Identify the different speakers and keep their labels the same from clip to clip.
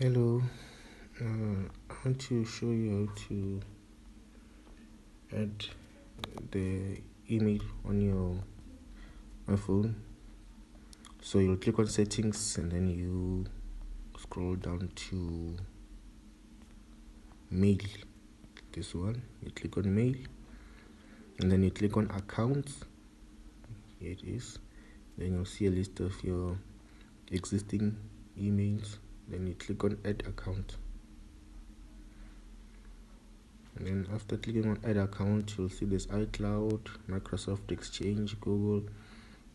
Speaker 1: Hello, I want to show you how to add the email on your iPhone. So you'll click on settings and then you scroll down to mail, this one. You click on mail and then you click on accounts. Here it is. Then you'll see a list of your existing emails. Then you click on add account. And then after clicking on add account, you'll see this iCloud, Microsoft Exchange, Google,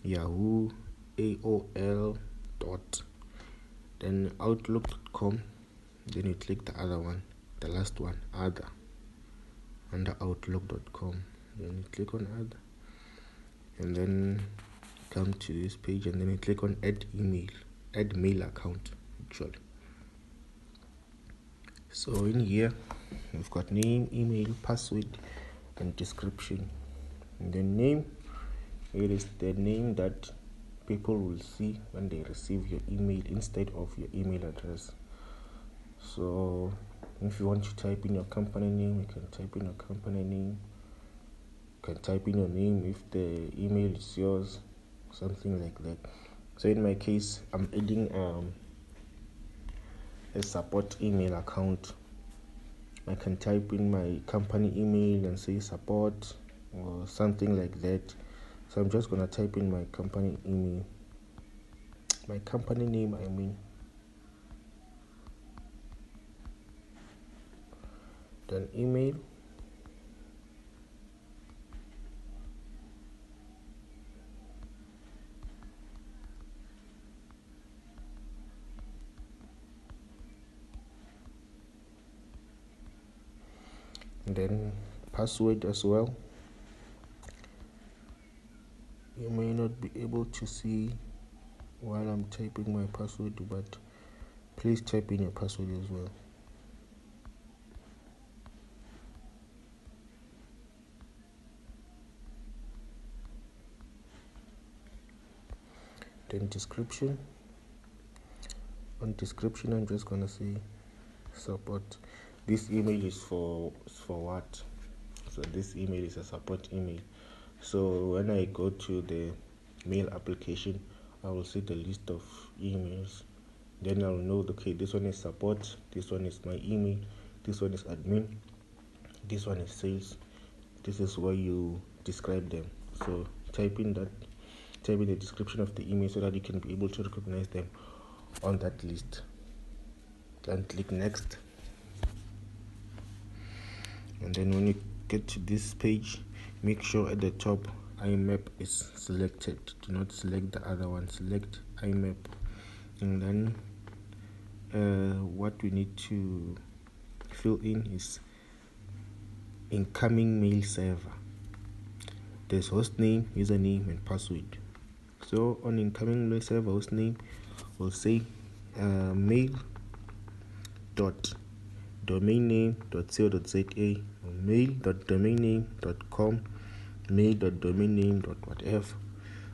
Speaker 1: Yahoo, AOL, then outlook.com. Then you click the other one, the last one, other, under outlook.com. Then you click on other, and then come to this page, and then you click on add mail account actually. So in here we've got name, email, password, and description. And the name, it is the name that people will see when they receive your email instead of your email address. So if you want to type in your company name, you can type in your company name. You can type in your name if the email is yours, something like that. So in my case, I'm adding a support email account. I can type in my company email and say support or something like that. So I'm just gonna type in my company email, my company name I mean. Then email. And then password as well. You may not be able to see while I'm typing my password, but please type in your password as well. Then description. On description, I'm just gonna say support. This email is for what? So this email is a support email. So when I go to the mail application, I will see the list of emails. Then I'll know, okay, this one is support, this one is my email, this one is admin, this one is sales. This is where you describe them. So type in the description of the email so that you can be able to recognize them on that list. Then click next. And then when you get to this page, make sure at the top IMAP is selected. Do not select the other one, select IMAP. And then what we need to fill in is incoming mail server. There's host name, username, and password. So on incoming mail server host name, we'll say mail.domainname.co.za, mail.domainname.com, mail.domainname.whatever.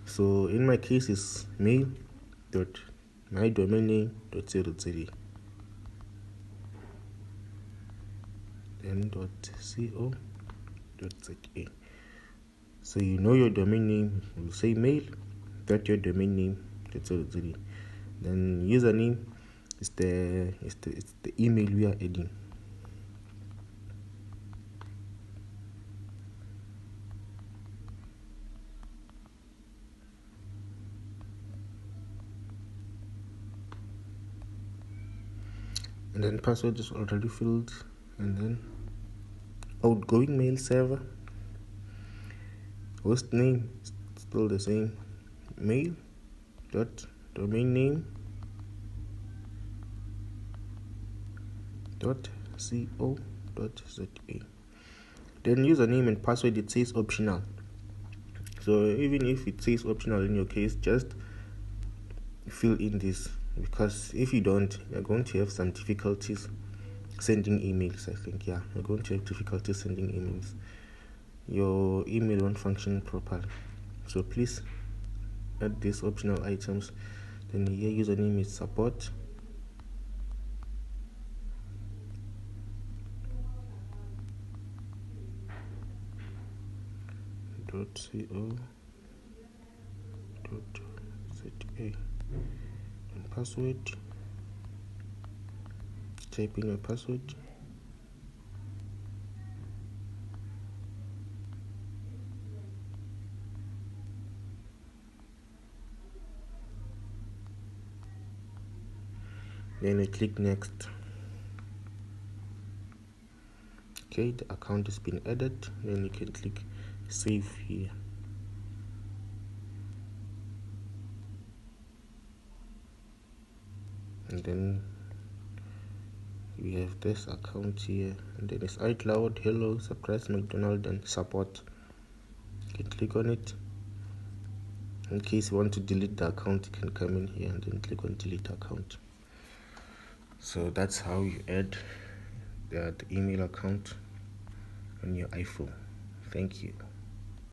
Speaker 1: So in my case it's mail.mydomainname.co.za, then .co.za. So you know your domain name, you say mail.yourdomainname.co.za. Then username is the email we are adding. And then password is already filled. And then outgoing mail server, host name is still the same, mail.domainname.co.za. Then username and password, it says optional. So even if it says optional in your case, just fill in this, because if you don't, you're going to have some difficulties sending emails. I think you're going to have difficulties sending emails. Your email won't function properly. So please add these optional items. Then here username is support, and password. Type in your password. Then you click next. Okay, the account has been added. Then you can click save here. And then we have this account here, and then it's iCloud, hello, surprise, McDonald, and support. You can click on it. In case you want to delete the account, you can come in here and then click on delete account. So that's how you add the email account on your iPhone. Thank you.